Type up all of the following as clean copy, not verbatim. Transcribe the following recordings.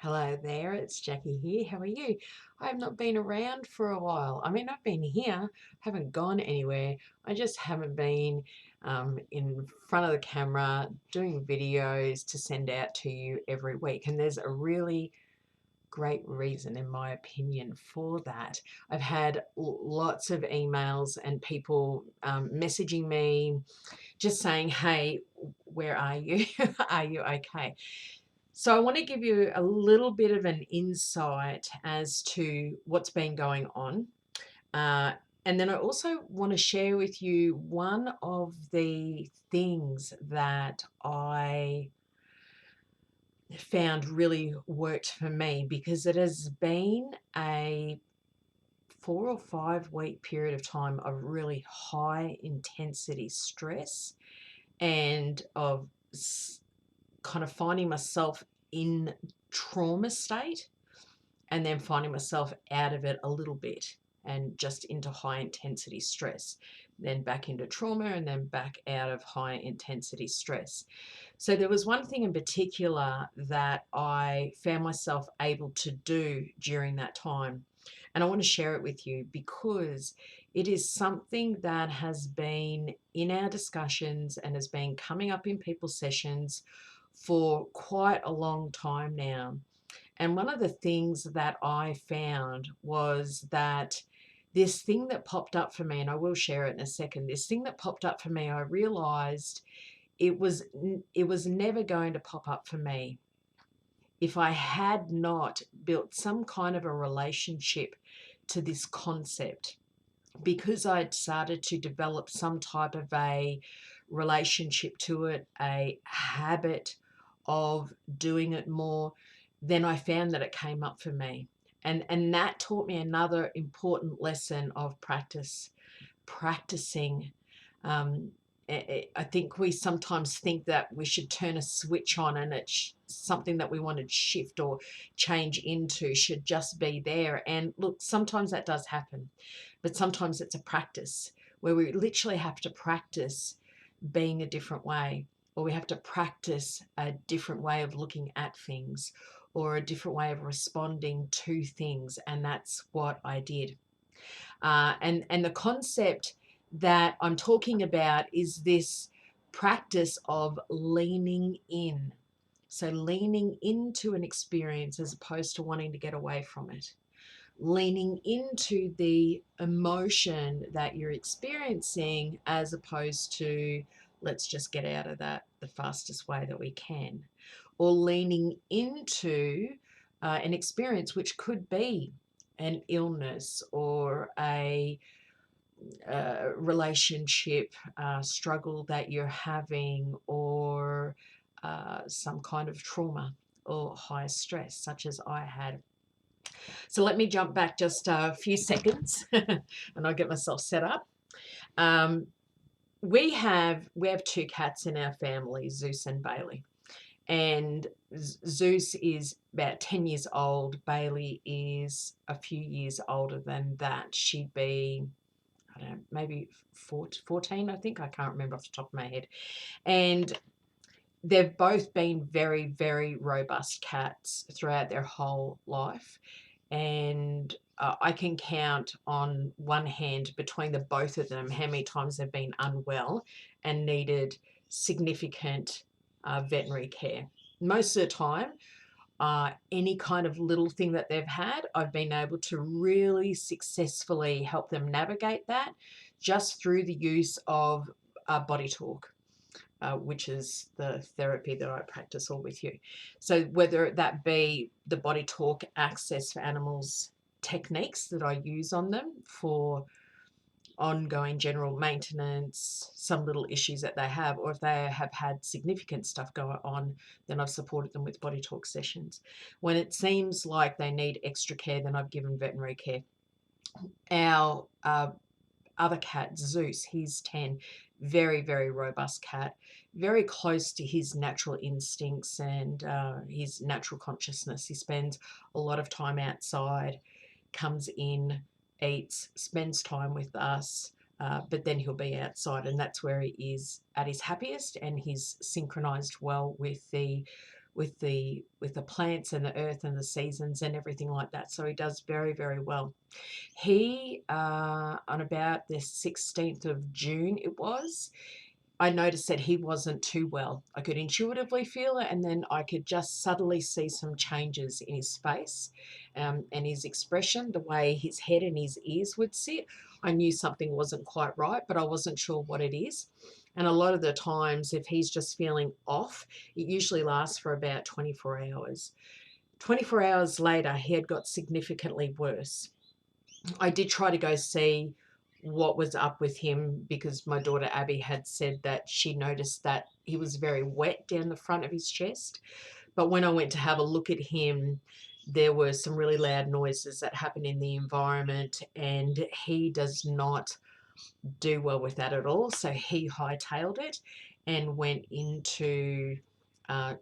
Hello there, it's Jackie here. How are you? I have not been around for a while. I mean, I've been here, haven't gone anywhere. I just haven't been in front of the camera doing videos to send out to you every week. And there's a really great reason, in my opinion, for that. I've had lots of emails and people messaging me just saying, hey, where are you? Are you okay? So I want to give you a little bit of an insight as to what's been going on. Uh, and then I also want to share with you one of the things that I found really worked for me, because it has been a 4 or 5 week period of time of really high intensity stress and of kind of finding myself in trauma state and then finding myself out of it a little bit and just into high intensity stress, then back into trauma and then back out of high intensity stress. So there was one thing in particular that I found myself able to do during that time. And I want to share it with you because it is something that has been in our discussions and has been coming up in people's sessions for quite a long time now. And one of the things that I found was that this thing that popped up for me, and I will share it in a second, this thing that popped up for me, I realized it was never going to pop up for me if I had not built some kind of a relationship to this concept, because I'd started to develop some type of a relationship to it, a habit of doing it more. Then I found that it came up for me. And that taught me another important lesson of practicing. Um, I think we sometimes think that we should turn a switch on and it's something that we want to shift or change into should just be there. And look, sometimes that does happen, but sometimes it's a practice where we literally have to practice being a different way, or we have to practice a different way of looking at things or a different way of responding to things. And that's what I did. And the concept that I'm talking about is this practice of leaning in. So leaning into an experience as opposed to wanting to get away from it. Leaning into the emotion that you're experiencing as opposed to let's just get out of that the fastest way that we can. Or leaning into an experience which could be an illness or a relationship struggle that you're having, or some kind of trauma or high stress, such as I had. So let me jump back just a few seconds and I'll get myself set up. Um, we have two cats in our family, Zeus and Bailey. And Zeus is about 10 years old. Bailey is a few years older than that. She'd be, I don't know, maybe 14, I think. I can't remember off the top of my head. And they've both been very, very robust cats throughout their whole life. And I can count on one hand between the both of them how many times they've been unwell and needed significant veterinary care. Most of the time, any kind of little thing that they've had, I've been able to really successfully help them navigate that just through the use of body talk. Which is the therapy that I practice all with you. So whether that be the body talk access for animals techniques that I use on them for ongoing general maintenance, some little issues that they have, or if they have had significant stuff going on, then I've supported them with body talk sessions. When it seems like they need extra care, then I've given veterinary care. Our other cat, Zeus, he's 10, very, very robust cat, very close to his natural instincts and his natural consciousness. He spends a lot of time outside, comes in, eats, spends time with us, but then he'll be outside, and that's where he is at his happiest, and he's synchronized well with the with the plants and the earth and the seasons and everything like that. So he does very, very well. He on about the 16th of June it was, I noticed that he wasn't too well. I could intuitively feel it, and then I could just subtly see some changes in his face and his expression, the way his head and his ears would sit. I knew something wasn't quite right, but I wasn't sure what it is. And a lot of the times, if he's just feeling off, it usually lasts for about 24 hours. 24 hours later, he had got significantly worse. I did try to go see what was up with him because my daughter Abby had said that she noticed that he was very wet down the front of his chest. But when I went to have a look at him, there were some really loud noises that happen in the environment, and he does not do well with that at all. So he hightailed it and went into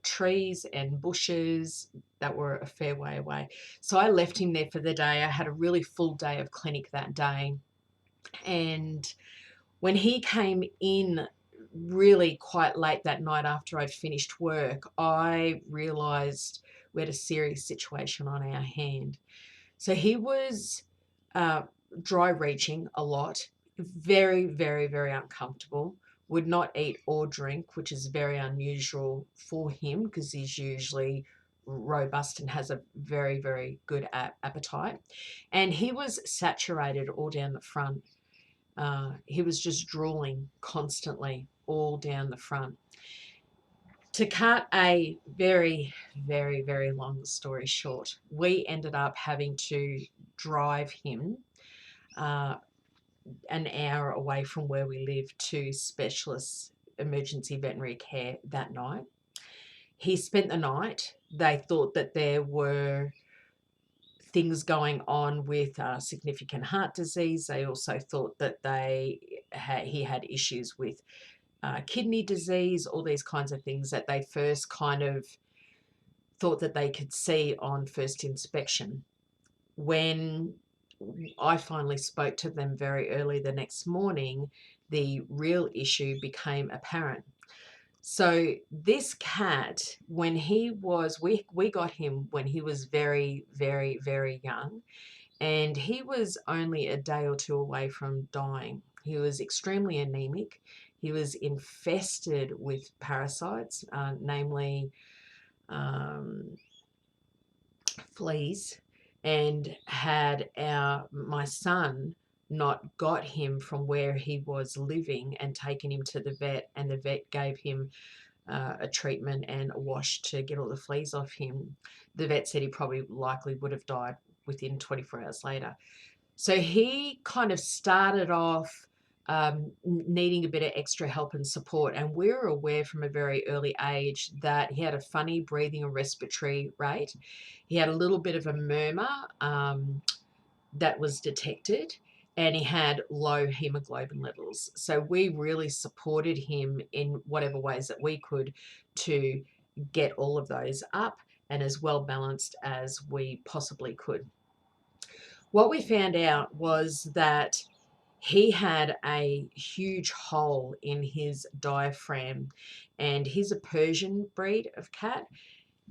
trees and bushes that were a fair way away. So I left him there for the day. I had a really full day of clinic that day. And when he came in really quite late that night after I'd finished work, I realized we had a serious situation on our hand. So he was uh, dry reaching a lot, very, very, very uncomfortable, would not eat or drink, which is very unusual for him because he's usually robust and has a very, very good appetite. And he was saturated all down the front. He was just drooling constantly all down the front. To cut a very, very, very long story short, we ended up having to drive him uh, an hour away from where we live to specialist emergency veterinary care that night. He spent the night. They thought that there were things going on with significant heart disease. They also thought that he had issues with kidney disease, all these kinds of things that they first kind of thought that they could see on first inspection. When I finally spoke to them very early the next morning, the real issue became apparent. So this cat, when we got him when he was very, very, very young, and he was only a day or two away from dying. He was extremely anemic. He was infested with parasites, namely um, fleas, and had my son not got him from where he was living and taken him to the vet, and the vet gave him a treatment and a wash to get all the fleas off him, the vet said he probably likely would have died within 24 hours later. So he kind of started off needing a bit of extra help and support. And we were aware from a very early age that he had a funny breathing and respiratory rate. He had a little bit of a murmur that was detected, and he had low hemoglobin levels. So we really supported him in whatever ways that we could to get all of those up and as well balanced as we possibly could. What we found out was that he had a huge hole in his diaphragm, and he's a Persian breed of cat.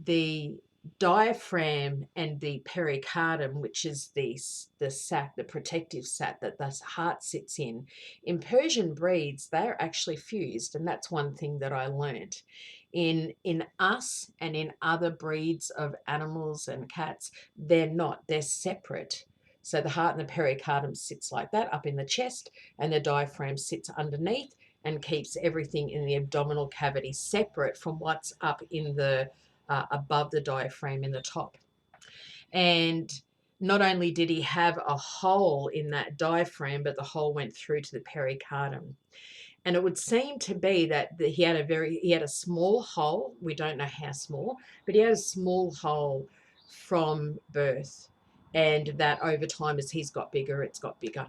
The diaphragm and the pericardium, which is the sac, the protective sac that the heart sits in Persian breeds, they're actually fused, and that's one thing that I learned. In us and in other breeds of animals and cats, they're not, they're separate. So the heart and the pericardium sits like that up in the chest, and the diaphragm sits underneath and keeps everything in the abdominal cavity separate from what's up in the above the diaphragm in the top. And not only did he have a hole in that diaphragm, but the hole went through to the pericardium. And it would seem to be that he had a small hole. We don't know how small, but he had a small hole from birth, and that over time, as he's got bigger, it's got bigger.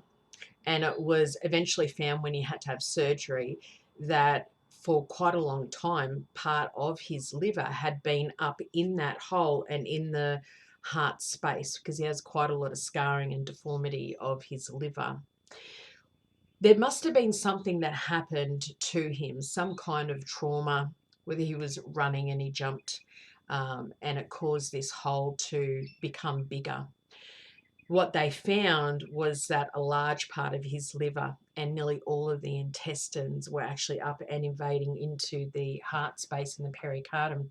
And it was eventually found when he had to have surgery that for quite a long time, part of his liver had been up in that hole and in the heart space, because he has quite a lot of scarring and deformity of his liver. There must have been something that happened to him, some kind of trauma, whether he was running and he jumped and it caused this hole to become bigger. What they found was that a large part of his liver and nearly all of the intestines were actually up and invading into the heart space and the pericardium.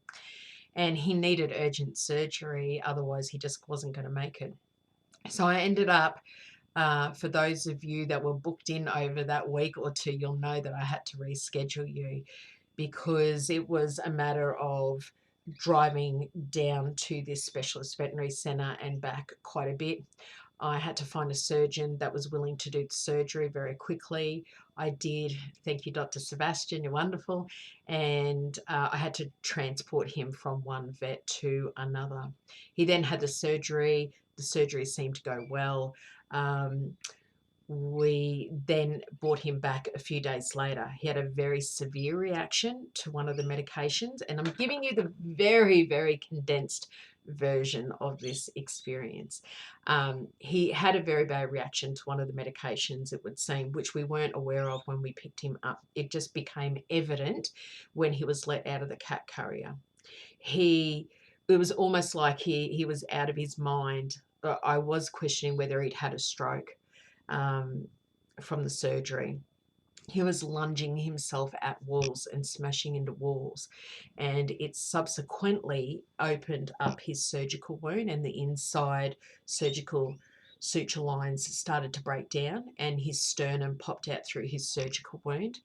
And he needed urgent surgery, otherwise he just wasn't going to make it. So I ended up, for those of you that were booked in over that week or two, you'll know that I had to reschedule you because it was a matter of driving down to this specialist veterinary centre and back quite a bit. I had to find a surgeon that was willing to do the surgery very quickly. I did. Thank you, Dr. Sebastian. You're wonderful. And I had to transport him from one vet to another. He then had the surgery. The surgery seemed to go well. We then brought him back a few days later. He had a very severe reaction to one of the medications, and I'm giving you the very, very condensed version of this experience. He had a very bad reaction to one of the medications, it would seem, which we weren't aware of when we picked him up. It just became evident when he was let out of the cat carrier. It was almost like he was out of his mind. I was questioning whether he'd had a stroke from the surgery. He was lunging himself at walls and smashing into walls, and it subsequently opened up his surgical wound, and the inside surgical suture lines started to break down, and his sternum popped out through his surgical wound.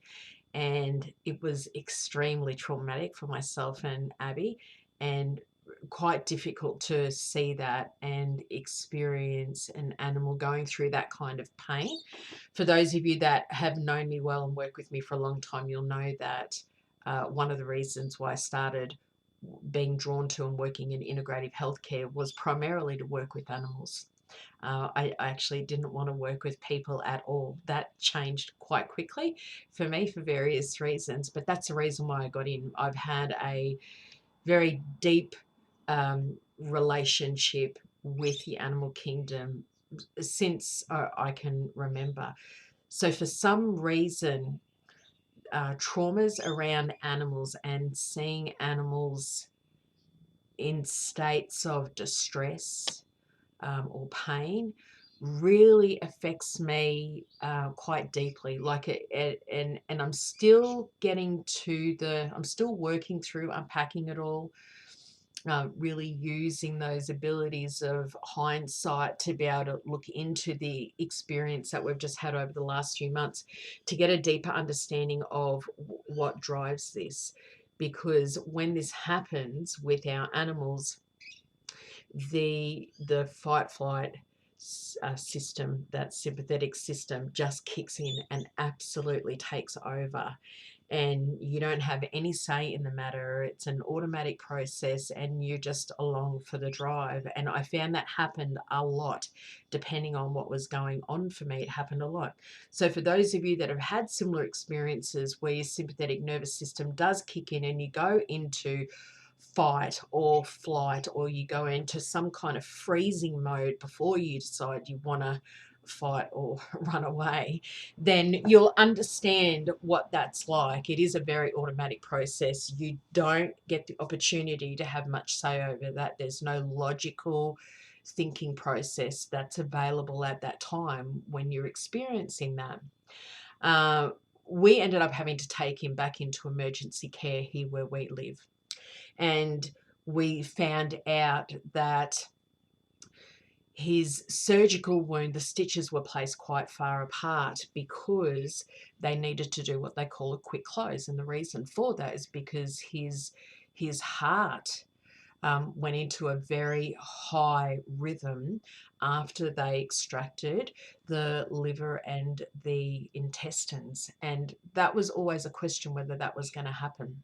And it was extremely traumatic for myself and Abby, and quite difficult to see that and experience an animal going through that kind of pain. For those of you that have known me well and worked with me for a long time, you'll know that one of the reasons why I started being drawn to and working in integrative healthcare was primarily to work with animals. I actually didn't want to work with people at all. That changed quite quickly for me for various reasons, but that's the reason why I got in. I've had a very deep relationship with the animal kingdom since I can remember. So for some reason, traumas around animals and seeing animals in states of distress or pain really affects me quite deeply. And I'm still I'm still working through unpacking it all. Really using those abilities of hindsight to be able to look into the experience that we've just had over the last few months to get a deeper understanding of what drives this. Because when this happens with our animals, the fight flight system, that sympathetic system, just kicks in and absolutely takes over, and you don't have any say in the matter. It's an automatic process and you're just along for the drive. And I found that happened a lot. Depending on what was going on for me, it happened a lot. So for those of you that have had similar experiences where your sympathetic nervous system does kick in and you go into fight or flight, or you go into some kind of freezing mode before you decide you want to fight or run away, then you'll understand what that's like. It is a very automatic process. You don't get the opportunity to have much say over that. There's no logical thinking process that's available at that time when you're experiencing that. We ended up having to take him back into emergency care here where we live. And we found out that his surgical wound, the stitches were placed quite far apart because they needed to do what they call a quick close. And the reason for that is because his heart went into a very high rhythm after they extracted the liver and the intestines. And that was always a question whether that was going to happen.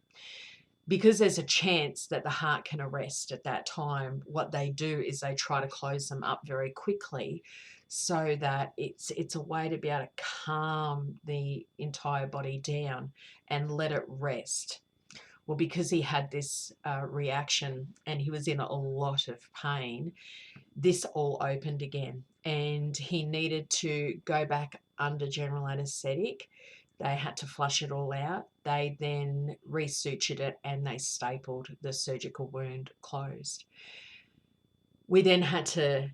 Because there's a chance that the heart can arrest at that time, what they do is they try to close them up very quickly so that it's a way to be able to calm the entire body down and let it rest. Well, because he had this reaction and he was in a lot of pain, this all opened again and he needed to go back under general anaesthetic. They had to flush it all out. They then resutured it and they stapled the surgical wound closed. We then had to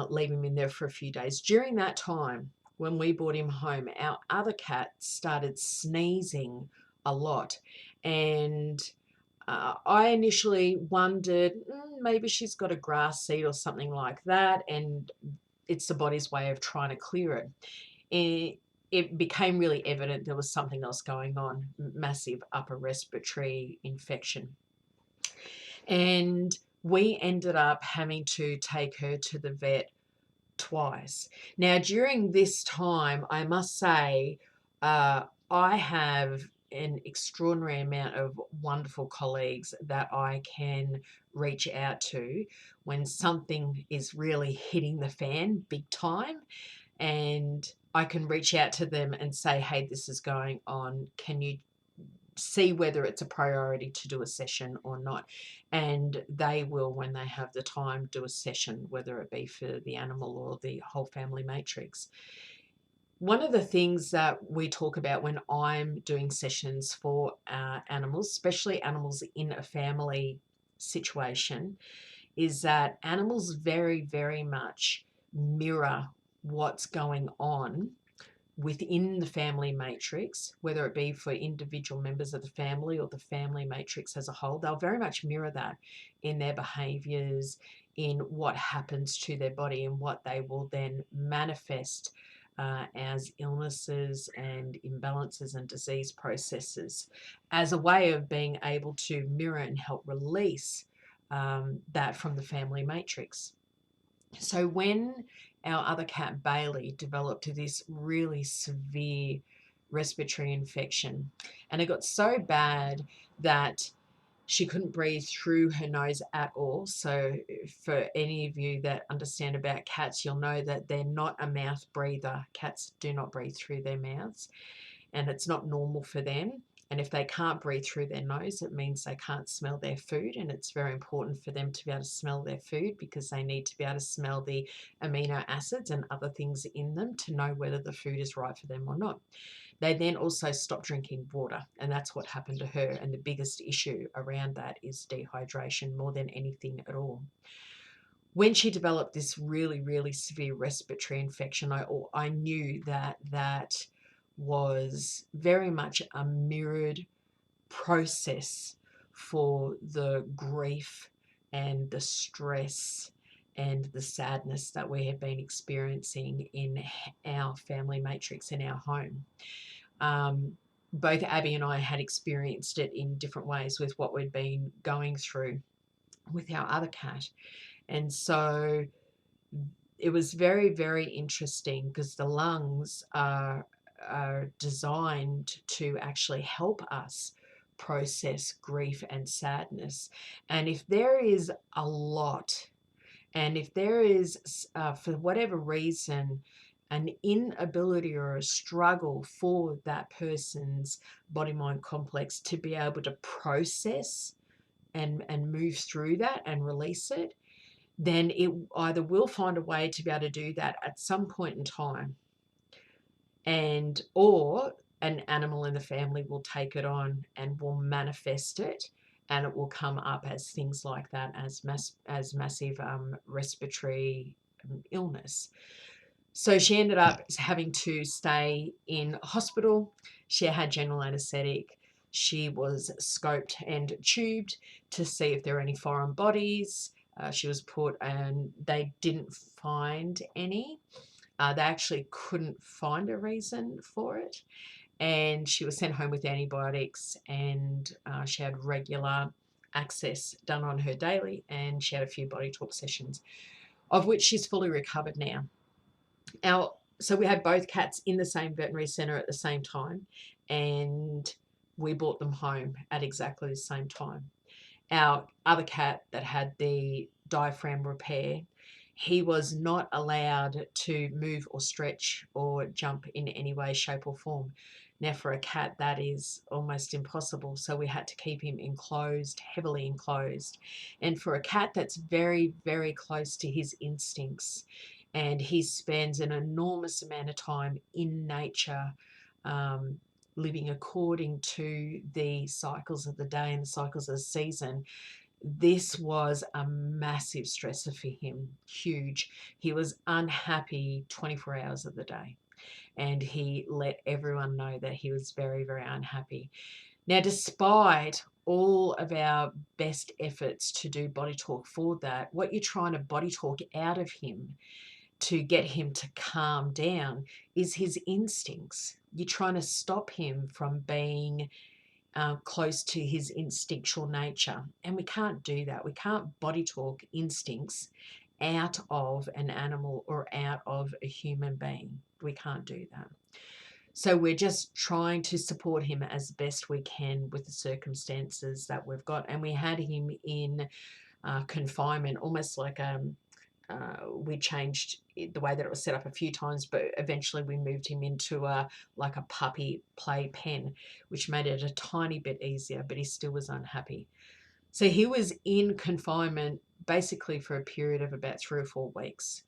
leave him in there for a few days. During that time, when we brought him home, our other cat started sneezing a lot. And I initially wondered, maybe she's got a grass seed or something like that, and it's the body's way of trying to clear it. It became really evident there was something else going on, massive upper respiratory infection. And we ended up having to take her to the vet twice. Now, during this time, I must say, I have an extraordinary amount of wonderful colleagues that I can reach out to when something is really hitting the fan big time. And I can reach out to them and say, hey, this is going on. Can you see whether it's a priority to do a session or not? And they will, when they have the time, do a session, whether it be for the animal or the whole family matrix. One of the things that we talk about when I'm doing sessions for animals, especially animals in a family situation, is that animals very, very much mirror what's going on within the family matrix, whether it be for individual members of the family or the family matrix as a whole. They'll very much mirror that in their behaviors, in what happens to their body, and what they will then manifest as illnesses and imbalances and disease processes, as a way of being able to mirror and help release that from the family matrix. So when our other cat, Bailey, developed this really severe respiratory infection, and it got so bad that she couldn't breathe through her nose at all. So for any of you that understand about cats, you'll know that they're not a mouth breather. Cats do not breathe through their mouths, and it's not normal for them. And if they can't breathe through their nose, it means they can't smell their food. And it's very important for them to be able to smell their food, because they need to be able to smell the amino acids and other things in them to know whether the food is right for them or not. They then also stop drinking water, and that's what happened to her. And the biggest issue around that is dehydration more than anything at all. When she developed this really, really severe respiratory infection, I knew that was very much a mirrored process for the grief and the stress and the sadness that we have been experiencing in our family matrix in our home. Both Abby and I had experienced it in different ways with what we'd been going through with our other cat. And so it was very, very interesting, because the lungs are designed to actually help us process grief and sadness. And if there is a lot, and if there is, for whatever reason, an inability or a struggle for that person's body-mind complex to be able to process and move through that and release it, then it either will find a way to be able to do that at some point in time, and or an animal in the family will take it on and will manifest it, and it will come up as things like that, as massive respiratory illness. So she ended up having to stay in hospital. She had general anaesthetic. She was scoped and tubed to see if there were any foreign bodies. She was put, and they didn't find any. They actually couldn't find a reason for it. And she was sent home with antibiotics, and she had regular access done on her daily, and she had a few body talk sessions, of which she's fully recovered now. So we had both cats in the same veterinary centre at the same time, and we brought them home at exactly the same time. Our other cat that had the diaphragm repair, he was not allowed to move or stretch or jump in any way, shape or form. Now for a cat, that is almost impossible. So we had to keep him enclosed, heavily enclosed. And for a cat that's very, very close to his instincts, and he spends an enormous amount of time in nature, living according to the cycles of the day and the cycles of the season, this was a massive stressor for him, huge. He was unhappy 24 hours of the day, and he let everyone know that he was very, very unhappy. Now, despite all of our best efforts to do body talk for that, what you're trying to body talk out of him to get him to calm down is his instincts. You're trying to stop him from being close to his instinctual nature. And we can't do that. We can't body talk instincts out of an animal or out of a human being. We can't do that. So we're just trying to support him as best we can with the circumstances that we've got. And we had him in confinement, almost like we changed the way that it was set up a few times, but eventually we moved him into like a puppy play pen, which made it a tiny bit easier, but he still was unhappy. So he was in confinement basically for a period of about 3 or 4 weeks.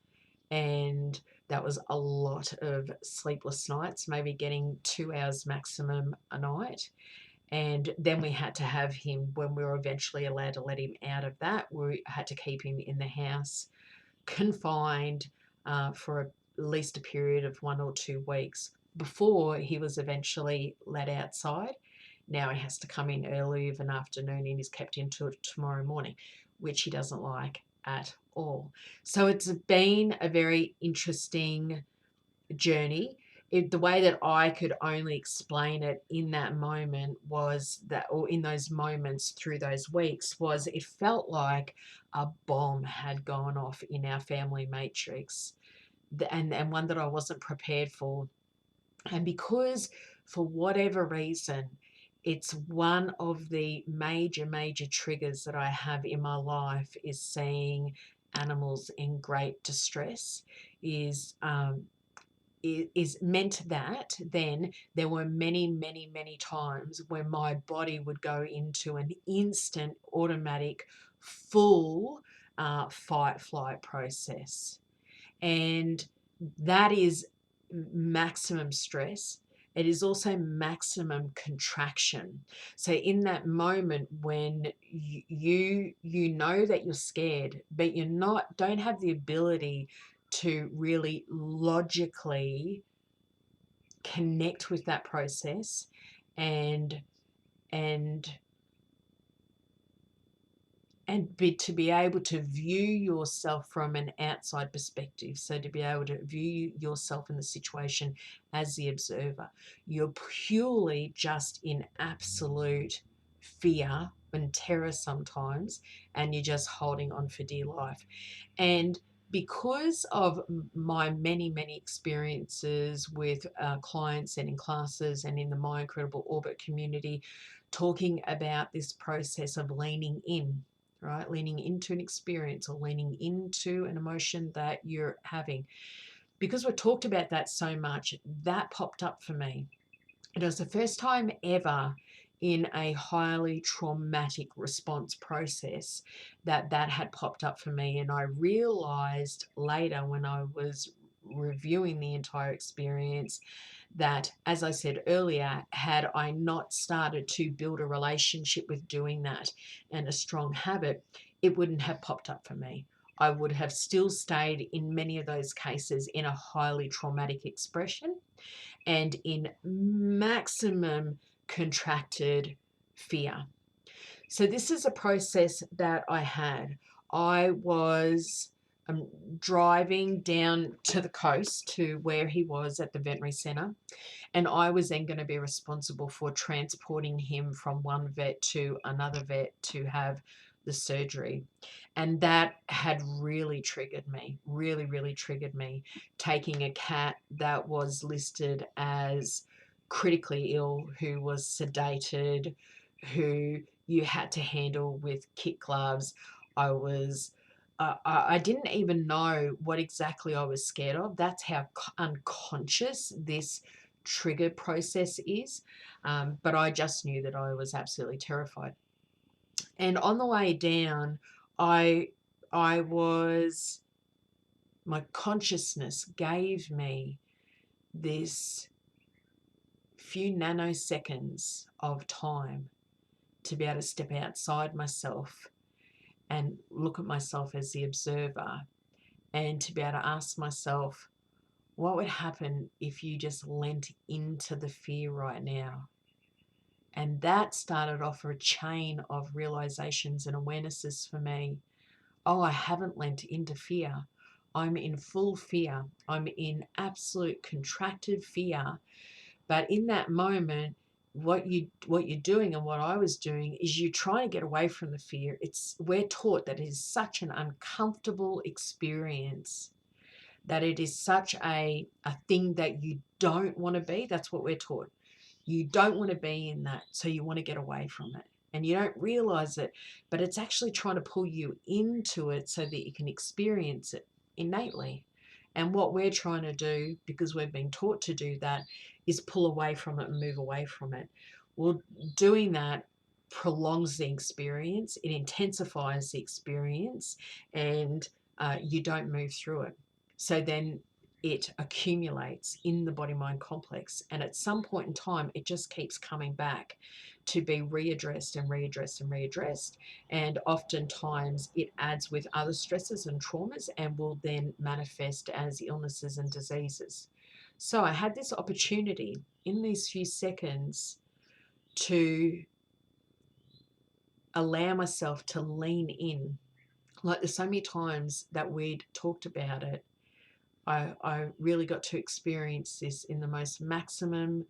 And that was a lot of sleepless nights, maybe getting 2 hours maximum a night. And then we had to have him, when we were eventually allowed to let him out of that, we had to keep him in the house confined for at least a period of 1 or 2 weeks before he was eventually let outside. Now he has to come in early of an afternoon and he's kept into it tomorrow morning, which he doesn't like at all. So it's been a very interesting journey. The way that I could only explain it in that moment was that, or in those moments through those weeks, was it felt like a bomb had gone off in our family matrix, and one that I wasn't prepared for. And because, for whatever reason, it's one of the major triggers that I have in my life is seeing animals in great distress, is meant that then there were many times where my body would go into an instant automatic full fight flight process. And that is maximum stress. It is also maximum contraction. So in that moment when you know that you're scared, but don't have the ability to really logically connect with that process and and to be able to view yourself from an outside perspective. So to be able to view yourself in the situation as the observer, you're purely just in absolute fear and terror sometimes, and you're just holding on for dear life. And because of my many experiences with clients and in classes and in the My Incredible Orbit community, talking about this process of leaning in, right? Leaning into an experience or leaning into an emotion that you're having. Because we've talked about that so much, that popped up for me. It was the first time ever in a highly traumatic response process that had popped up for me. And I realized later, when I was reviewing the entire experience, that, as I said earlier, had I not started to build a relationship with doing that and a strong habit, it wouldn't have popped up for me. I would have still stayed in many of those cases in a highly traumatic expression and in maximum contracted fear. So this is a process that I had. I was driving down to the coast to where he was at the veterinary centre, and I was then going to be responsible for transporting him from one vet to another vet to have the surgery. And that had really triggered me, really triggered me, taking a cat that was listed as critically ill, who was sedated, who you had to handle with kit gloves. I didn't even know what exactly I was scared of. That's how unconscious this trigger process is. But I just knew that I was absolutely terrified. And on the way down, I was, my consciousness gave me this few nanoseconds of time to be able to step outside myself and look at myself as the observer, and to be able to ask myself, what would happen if you just lent into the fear right now? And that started off a chain of realizations and awarenesses for me. Oh, I haven't lent into fear. I'm in full fear. I'm in absolute contracted fear. But in that moment, what you're doing and what I was doing is you try to get away from the fear. We're taught that it is such an uncomfortable experience, that it is such a thing that you don't want to be. That's what we're taught. You don't want to be in that, so you want to get away from it. And you don't realize it, but it's actually trying to pull you into it so that you can experience it innately. And what we're trying to do, because we've been taught to do that, is pull away from it and move away from it. Well, doing that prolongs the experience, it intensifies the experience, and you don't move through it. So then it accumulates in the body mind complex, and at some point in time it just keeps coming back to be readdressed and readdressed and readdressed, and oftentimes it adds with other stresses and traumas and will then manifest as illnesses and diseases. So I had this opportunity in these few seconds to allow myself to lean in. Like, there's so many times that we'd talked about it, I really got to experience this in the most maximum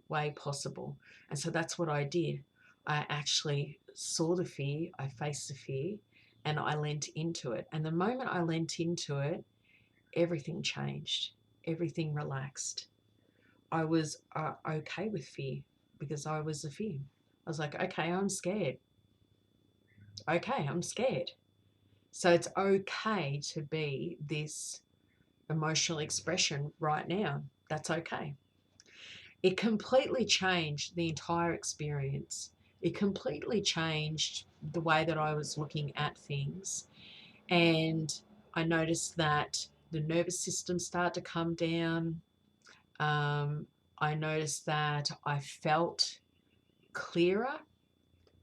way possible. And so that's what I did. I actually saw the fear, I faced the fear, and I lent into it. And the moment I lent into it, everything changed, everything relaxed. I was okay with fear because I was a fear. I was like, okay, I'm scared. Okay, I'm scared. So it's okay to be this emotional expression right now. That's okay. It completely changed the entire experience. It completely changed the way that I was looking at things. And I noticed that the nervous system started to come down. I noticed that I felt clearer,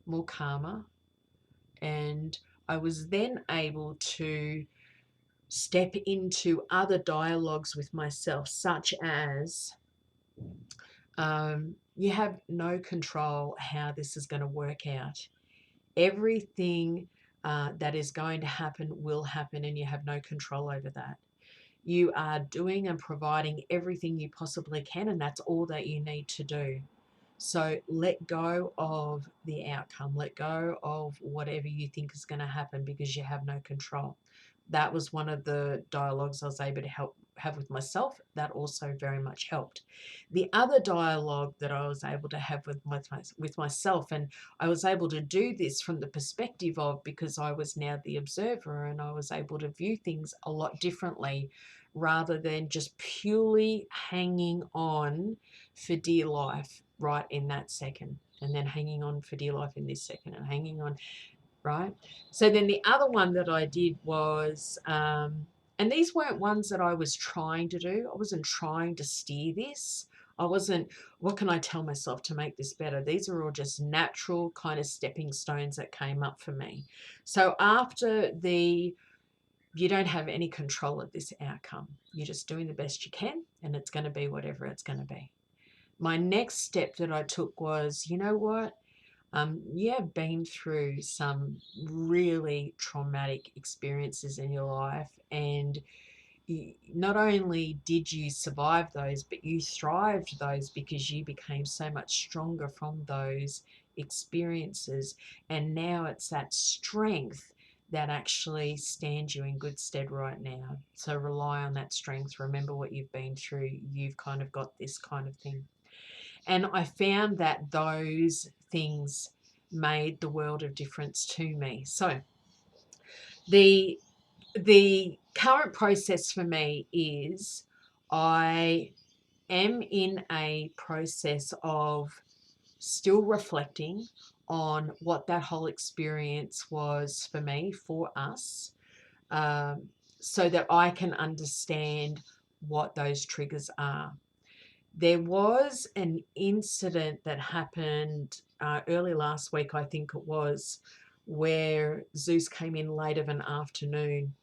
more calmer, and I was then able to step into other dialogues with myself, such as you have no control how this is going to work out. Everything that is going to happen will happen, and you have no control over that. You are doing and providing everything you possibly can, and that's all that you need to do. So let go of the outcome, let go of whatever you think is going to happen, because you have no control. That was one of the dialogues I was able to have with myself. That also very much helped. The other dialogue that I was able to have with myself, and I was able to do this from the perspective of, because I was now the observer, and I was able to view things a lot differently, rather than just purely hanging on for dear life right in that second, and then hanging on for dear life in this second, and hanging on, right? So then the other one that I did was, and these weren't ones that I was trying to do. I wasn't trying to steer this. I wasn't, what can I tell myself to make this better? These are all just natural kind of stepping stones that came up for me. So after you don't have any control of this outcome. You're just doing the best you can, and it's going to be whatever it's going to be. My next step that I took was, you know what? You have been through some really traumatic experiences in your life, and not only did you survive those, but you thrived those, because you became so much stronger from those experiences. And now it's that strength that actually stands you in good stead right now. So rely on that strength. Remember what you've been through. You've kind of got this kind of thing. And I found that those things made the world of difference to me. So the current process for me is, I am in a process of still reflecting on what that whole experience was for me, for us, so that I can understand what those triggers are. There was an incident that happened early last week, I think it was, where Zeus came in late of an afternoon,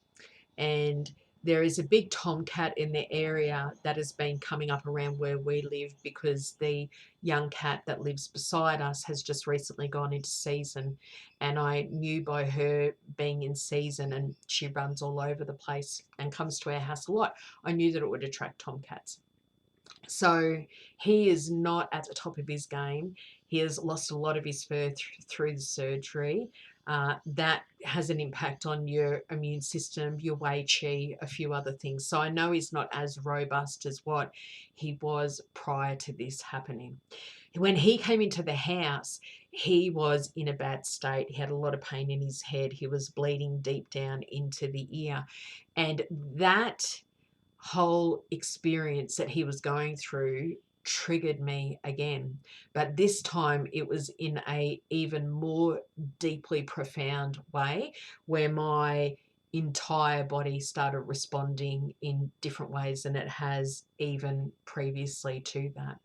and there is a big tomcat in the area that has been coming up around where we live because the young cat that lives beside us has just recently gone into season. And I knew by her being in season, and she runs all over the place and comes to our house a lot, I knew that it would attract tomcats. So he is not at the top of his game. He has lost a lot of his fur through the surgery. That has an impact on your immune system, your Wei Qi, a few other things. So I know he's not as robust as what he was prior to this happening. When he came into the house, he was in a bad state. He had a lot of pain in his head. He was bleeding deep down into the ear. And that whole experience that he was going through triggered me again, but this time it was in a even more deeply profound way, where my entire body started responding in different ways than it has even previously to that.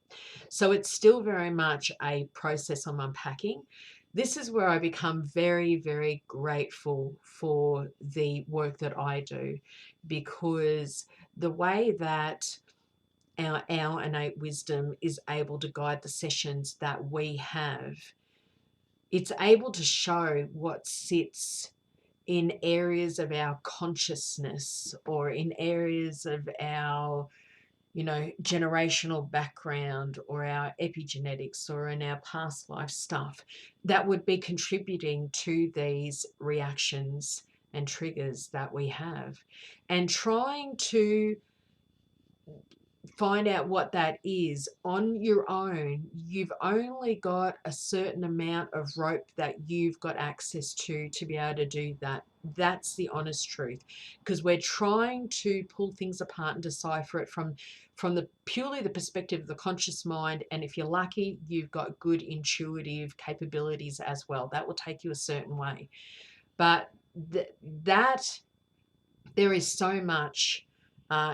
So it's still very much a process I'm unpacking. This is where I become very, very grateful for the work that I do, because the way that our innate wisdom is able to guide the sessions that we have, it's able to show what sits in areas of our consciousness or in areas of our generational background or our epigenetics or in our past life stuff that would be contributing to these reactions and triggers that we have. And trying to find out what that is on your own, you've only got a certain amount of rope that you've got access to be able to do that. That's the honest truth, because we're trying to pull things apart and decipher it from the purely the perspective of the conscious mind. And if you're lucky, you've got good intuitive capabilities as well. That will take you a certain way. But that there is so much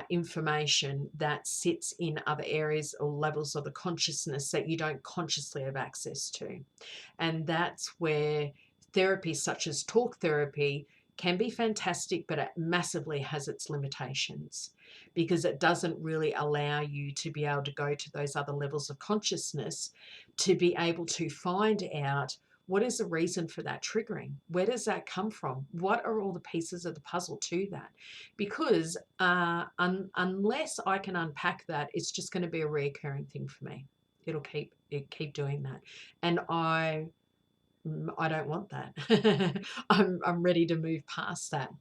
information that sits in other areas or levels of the consciousness that you don't consciously have access to. And that's where therapy such as talk therapy can be fantastic, but it massively has its limitations, because it doesn't really allow you to be able to go to those other levels of consciousness to be able to find out what is the reason for that triggering? Where does that come from? What are all the pieces of the puzzle to that? Because unless I can unpack that, it's just going to be a recurring thing for me. It'll keep doing that, and I don't want that. I'm ready to move past that.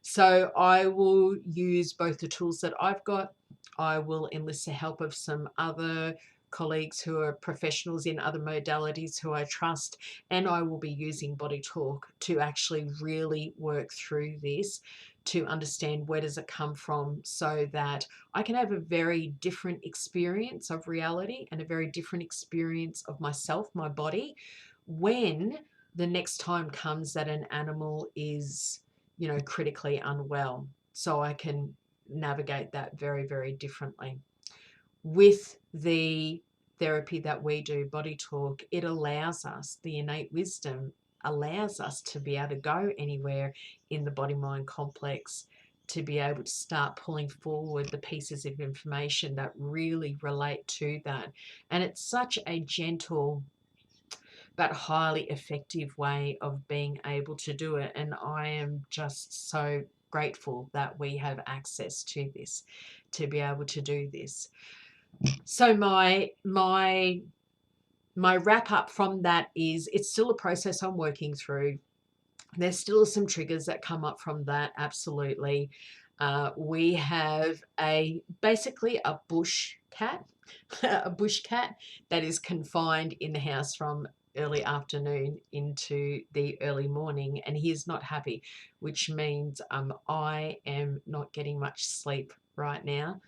So I will use both the tools that I've got. I will enlist the help of some other colleagues who are professionals in other modalities who I trust, and I will be using body talk to actually really work through this to understand where does it come from, so that I can have a very different experience of reality and a very different experience of myself, my body, when the next time comes that an animal is, critically unwell. So I can navigate that very, very differently. With the therapy that we do, body talk, it allows us, the innate wisdom allows us to be able to go anywhere in the body mind complex, to be able to start pulling forward the pieces of information that really relate to that. And it's such a gentle but highly effective way of being able to do it. And I am just so grateful that we have access to this, to be able to do this. So my wrap up from that is, it's still a process I'm working through. There's still some triggers that come up from that, absolutely. We have basically a bush cat, a bush cat that is confined in the house from early afternoon into the early morning, and he is not happy, which means I am not getting much sleep right now,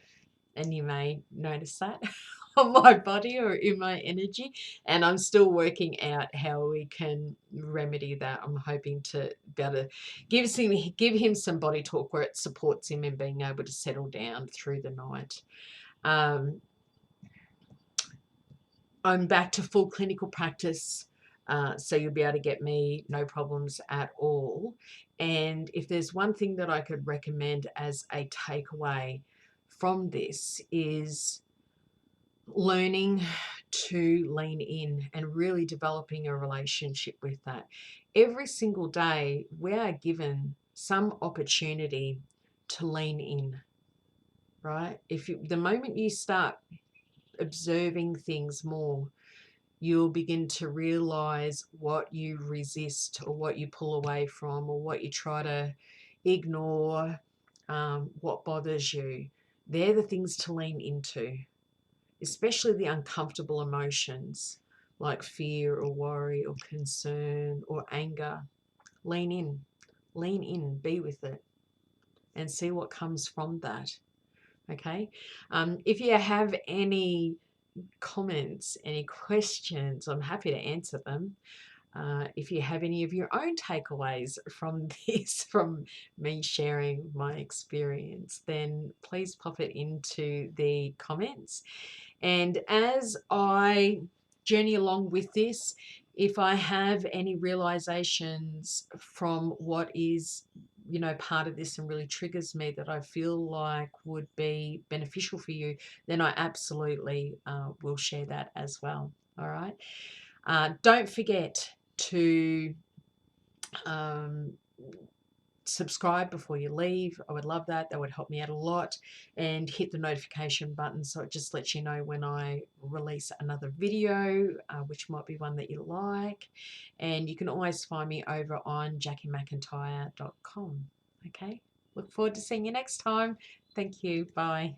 and you may notice that on my body or in my energy, and I'm still working out how we can remedy that. I'm hoping to be able to give him some body talk where it supports him in being able to settle down through the night. Um, I'm back to full clinical practice. So you'll be able to get me no problems at all. And if there's one thing that I could recommend as a takeaway from this is learning to lean in and really developing a relationship with that. Every single day, we are given some opportunity to lean in, right? The moment you start observing things more, you'll begin to realize what you resist or what you pull away from or what you try to ignore, what bothers you. They're the things to lean into, especially the uncomfortable emotions like fear or worry or concern or anger. Lean in, be with it, and see what comes from that. Okay. If you have any comments, any questions, I'm happy to answer them. If you have any of your own takeaways from this, from me sharing my experience, then please pop it into the comments. And as I journey along with this, if I have any realizations from what is, part of this and really triggers me that I feel like would be beneficial for you, then I absolutely will share that as well. All right. Don't forget to um, subscribe before you leave. I would love that. That would help me out a lot. And hit the notification button so it just lets you know when I release another video, which might be one that you like. And you can always find me over on JacquieMcIntyre.com. Okay. Look forward to seeing you next time. Thank you. Bye.